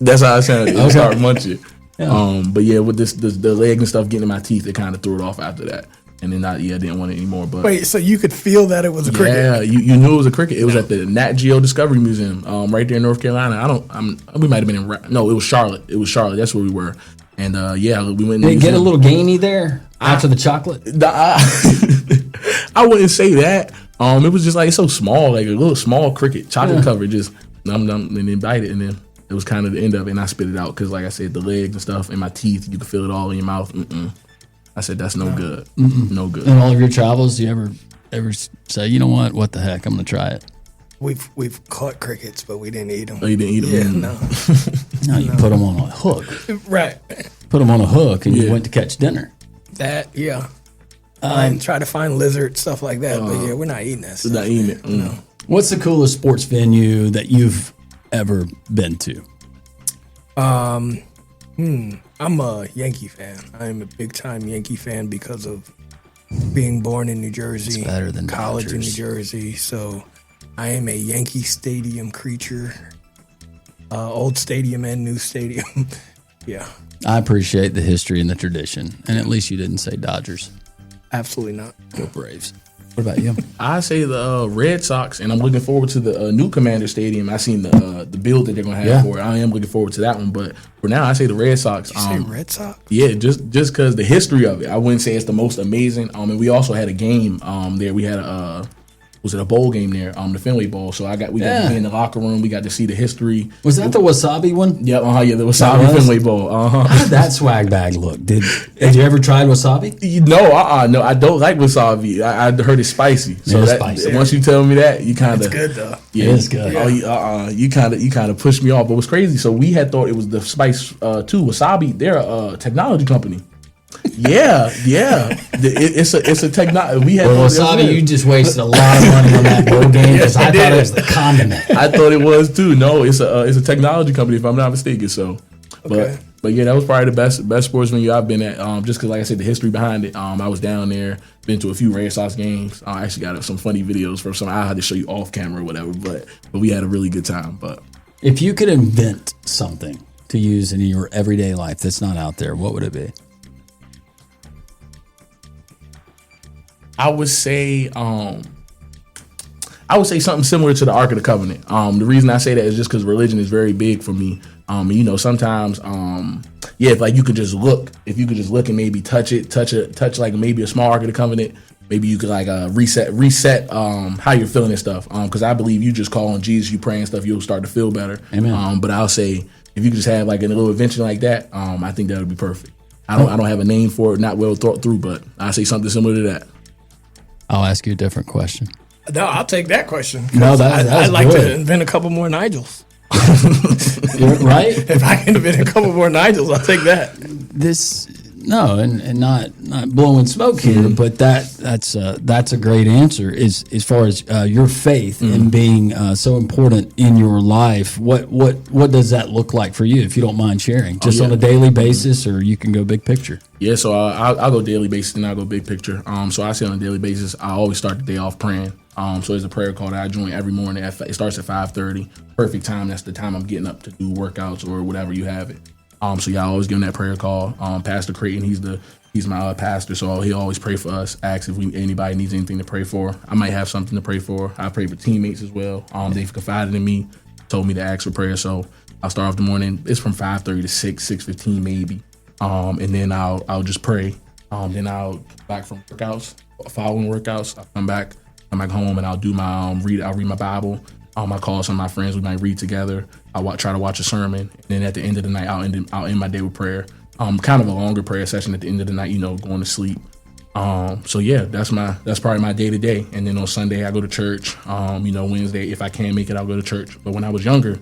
that's how I sounded. I started munching. Yeah. But yeah, with the leg and stuff getting in my teeth, it kind of threw it off after that. And then I didn't want it anymore. But wait, so you could feel that it was a cricket? Yeah, you knew it was a cricket. It was at the Nat Geo Discovery Museum, right there in North Carolina. We might have been it was Charlotte. It was Charlotte. That's where we were. And we went. Did it get a little gamey there after the chocolate? I wouldn't say that. It was just like so small, like a little small cricket, chocolate covered, just num and then bite it, and then it was kind of the end of it. And I spit it out because, like I said, the legs and stuff and my teeth, you could feel it all in your mouth. I said, that's no good. No good. In all of your travels, do you ever say, you know what the heck, I'm going to try it? We've caught crickets, but we didn't eat them. Oh, you didn't eat them? Yeah, no. No, you put them on a hook. Right. Put them on a hook, and you went to catch dinner. And try to find lizards, stuff like that. But we're not eating that stuff. Not eating it. No. What's the coolest sports venue that you've ever been to? I'm a Yankee fan. I'm a big-time Yankee fan because of being born in New Jersey, it's better than college Dodgers. in New Jersey. So I am a Yankee Stadium creature. Old stadium and new stadium. Yeah. I appreciate the history and the tradition, and at least you didn't say Dodgers. Absolutely not. Go Braves. What about you? I say the Red Sox, and I'm looking forward to the new Commander Stadium. I seen the build that they're gonna have for it. I am looking forward to that one, but for now, I say the Red Sox. Did you say Red Sox? Yeah, just because the history of it. I wouldn't say it's the most amazing. And we also had a game there. We had was at a bowl game there, the Fenway Bowl. So we got to be in the locker room. We got to see the history. Was that the wasabi one? Yep. Yeah, the wasabi Fenway Bowl. How did that swag bag look? Did you ever tried wasabi? No, no, I don't like wasabi. I heard it's spicy. So it's spicy. Once you tell me that, you kind of. It's good though. Yeah, it is good. Oh, you kind of pushed me off. But it was crazy. So we had thought it was the spice too. Wasabi, they're a technology company. Yeah. It's a technology. We had wasabi. You just wasted a lot of money on that bowl game because I thought it was the condiment. I thought it was too. No, it's a technology company if I'm not mistaken. So, Okay. but yeah, that was probably the best sports venue I've been at. Just because, like I said, the history behind it. I was down there, been to a few Red Sox games. I actually got some funny videos from some. I had to show you off camera or whatever. But we had a really good time. But if you could invent something to use in your everyday life that's not out there, what would it be? I would say something similar to the Ark of the Covenant. The reason I say that is just because religion is very big for me. Sometimes, if like you could just look, and maybe touch like maybe a small Ark of the Covenant, maybe you could like reset how you're feeling and stuff. Because I believe you just call on Jesus, you pray and stuff, you'll start to feel better. Amen. But I'll say if you could just have like a little invention like that, I think that would be perfect. I don't have a name for it, not well thought through, but I say something similar to that. I'll ask you a different question. No, I'll take that question. No, I'd like good. to invent a couple more Nigels. Right? If I can invent a couple more Nigels, I'll take that. And not blowing smoke here, but that's a great answer. As far as your faith and being so important in your life, what does that look like for you? If you don't mind sharing, just on a daily basis, or you can go big picture. Yeah, so I'll go daily basis and I'll go big picture. So I say on a daily basis, I always start the day off praying. So there's a prayer call that I join every morning. It starts at 5:30. Perfect time. That's the time I'm getting up to do workouts or whatever you have it. So I always give him that prayer call. Pastor Creighton, he's my pastor, so he always pray for us. Asks if anybody needs anything to pray for. I might have something to pray for. I pray for teammates as well. They've confided in me, told me to ask for prayer. So I'll start off the morning. It's from 5:30 to 6:15 maybe. And then I'll just pray. Then I'll come back from workouts, following workouts. I'll come back home and I'll do my I'll read my Bible. I call some of my friends. We might read together. I try to watch a sermon, and then at the end of the night, I'll end my day with prayer. Kind of a longer prayer session at the end of the night. Going to sleep. So yeah, that's probably my day to day. And then on Sunday, I go to church. Wednesday, if I can make it, I'll go to church. But when I was younger,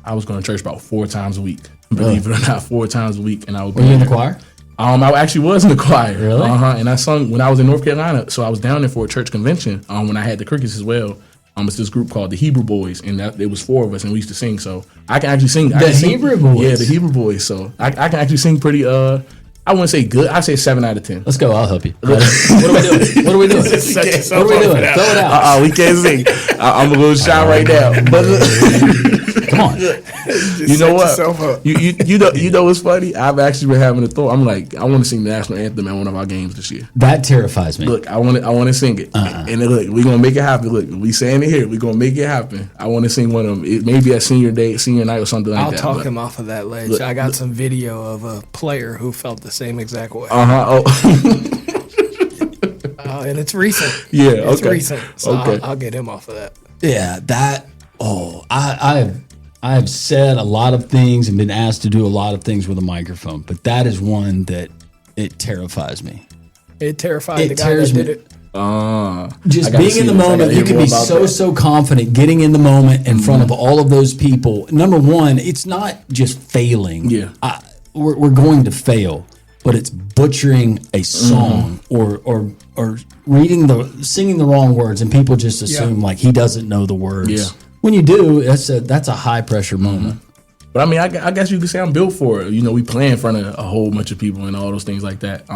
I was going to church about 4 times a week. Believe it or not, 4 times a week, and I would. Were you in the choir? I actually was in the choir. Really? And I sung when I was in North Carolina. So I was down there for a church convention. When I had the Crickets as well. It's this group called the Hebrew Boys, and it was 4 of us, and we used to sing. So I can actually sing. Hebrew Boys? Yeah, the Hebrew Boys. So I can actually sing pretty, I wouldn't say good. I'd say 7 out of 10. Let's go. I'll help you. What are we doing? What are we doing? Throw it out. We can't sing. I'm a little shy right now. But Come on. You know what? You know what's funny? I've actually been having a thought. I'm like, I want to sing the national anthem at one of our games this year. That terrifies me. Look, I want to sing it, and then, look, we're gonna make it happen. Look, we saying it here. We're gonna make it happen. I want to sing one of them. It maybe at senior night or something like that. I'll talk him off of that ledge. I got some video of a player who felt the same exact way. And it's recent. Yeah, it's okay. recent. So Okay. I'll get him off of that. Yeah, that. Oh, I have said a lot of things and been asked to do a lot of things with a microphone, but that is one that it terrifies me. It terrified It the guy tears that me. did it. Just being in the moment, you can be so confident getting in the moment in front of all of those people. Number one, it's not just failing. Yeah. We're going to fail, but it's butchering a song or singing the wrong words, and people just assume like he doesn't know the words. Yeah. When you do, that's a high pressure moment. But I mean, I guess you could say I'm built for it. We play in front of a whole bunch of people and all those things like that.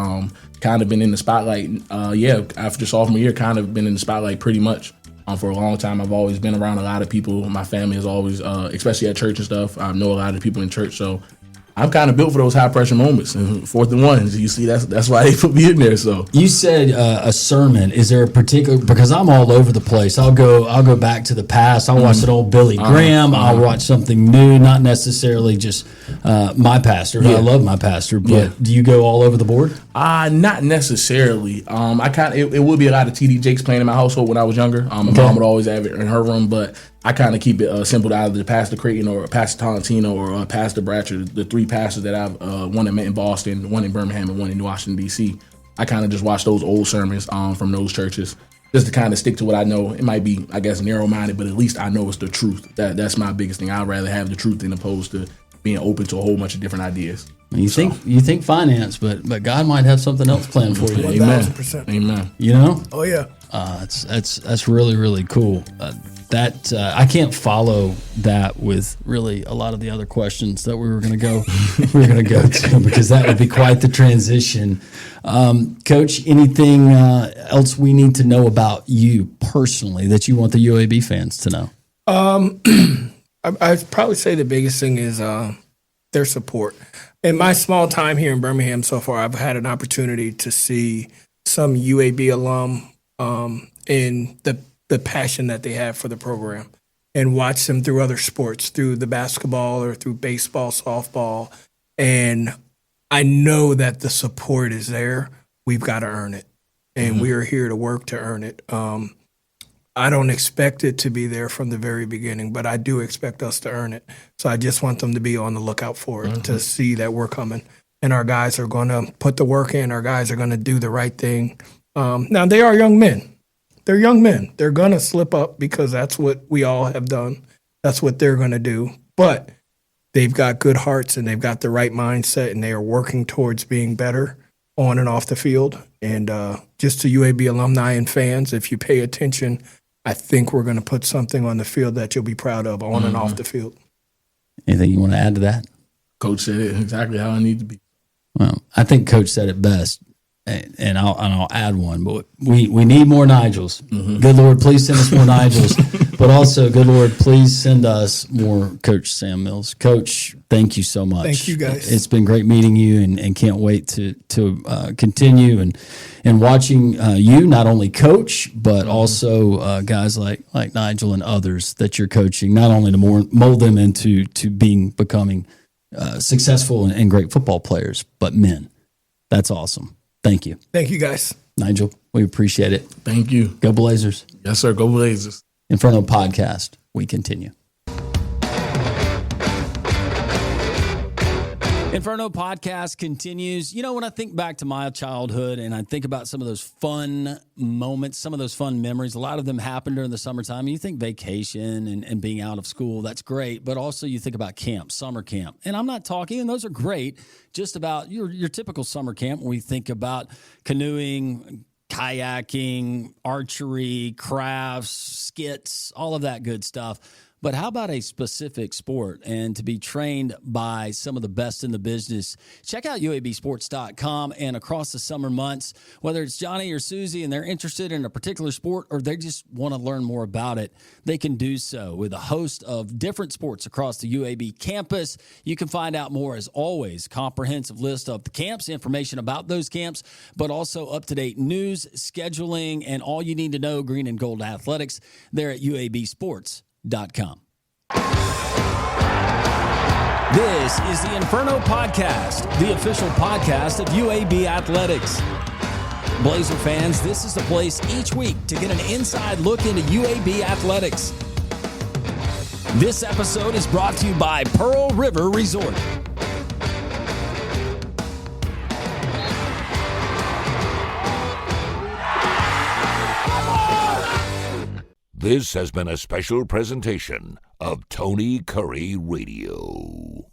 Kind of been in the spotlight. After sophomore year, kind of been in the spotlight pretty much. For a long time, I've always been around a lot of people. My family has always, especially at church and stuff, I know a lot of people in church. So I'm kind of built for those high pressure moments. And 4th and 1, you see, that's why they put me in there. So You said a sermon. Is there a particular? Because I'm all over the place. I'll go back to the past. I'll watch an old Billy Graham. I'll watch something new, not necessarily just my pastor. I love my pastor, but do you go all over the board? Not necessarily. It would be a lot of TD Jakes playing in my household when I was younger. My mom would always have it in her room, but I kind of keep it simple to either Pastor Creighton or Pastor Tolentino or Pastor Bratcher, the 3 pastors that I've one in Boston, one in Birmingham, and one in Washington, D.C. I kind of just watch those old sermons from those churches just to kind of stick to what I know. It might be, I guess, narrow-minded, but at least I know it's the truth. That's my biggest thing. I'd rather have the truth than opposed to being open to a whole bunch of different ideas. You think finance, but God might have something else planned for you. Amen. 1,000%. Amen. You know? Oh, yeah. That's really, really cool. I can't follow that with really a lot of the other questions that we were going to go to, because that would be quite the transition. Coach, anything else we need to know about you personally that you want the UAB fans to know? I'd probably say the biggest thing is their support. In my small time here in Birmingham so far, I've had an opportunity to see some UAB alum in the passion that they have for the program, and watch them through other sports, through the basketball or through baseball, softball. And I know that the support is there. We've got to earn it, and we are here to work to earn it. I don't expect it to be there from the very beginning, but I do expect us to earn it. So I just want them to be on the lookout for it, to see that we're coming. And our guys are going to put the work in. Our guys are going to do the right thing. Now, they are young men. They're young men. They're going to slip up because that's what we all have done. That's what they're going to do. But they've got good hearts, and they've got the right mindset, and they are working towards being better on and off the field. And just to UAB alumni and fans, if you pay attention, I think we're going to put something on the field that you'll be proud of on and off the field. Anything you want to add to that? Coach said it exactly how I need to be. Well, I think Coach said it best, and I'll add one. But we need more Nigels. Good Lord, please send us more Nigels. But also, good Lord, please send us more Coach Sam Mills. Coach, thank you so much. Thank you, guys. It's been great meeting you, and can't wait to continue and watching you not only coach, but also guys like Nigel and others that you're coaching, not only to mold them into becoming successful and great football players, but men. That's awesome. Thank you. Thank you, guys. Nigel, we appreciate it. Thank you. Go Blazers. Yes, sir. Go Blazers. Inferno Podcast, we continue. Inferno Podcast continues. You know, when I think back to my childhood and I think about some of those fun moments, some of those fun memories, a lot of them happened during the summertime. You think vacation and being out of school, that's great. But also you think about camp, summer camp. And I'm not talking, and those are great, just about your typical summer camp when we think about canoeing, kayaking, archery, crafts, skits, all of that good stuff. But how about a specific sport and to be trained by some of the best in the business? Check out UABsports.com, and across the summer months, whether it's Johnny or Susie and they're interested in a particular sport or they just want to learn more about it, they can do so with a host of different sports across the UAB campus. You can find out more, as always, comprehensive list of the camps, information about those camps, but also up-to-date news, scheduling, and all you need to know green and gold athletics there at UABsports.com. This is the Inferno Podcast, the official podcast of UAB Athletics. Blazer fans, this is the place each week to get an inside look into UAB Athletics. This episode is brought to you by Pearl River Resort. This has been a special presentation of Tony Curry Radio.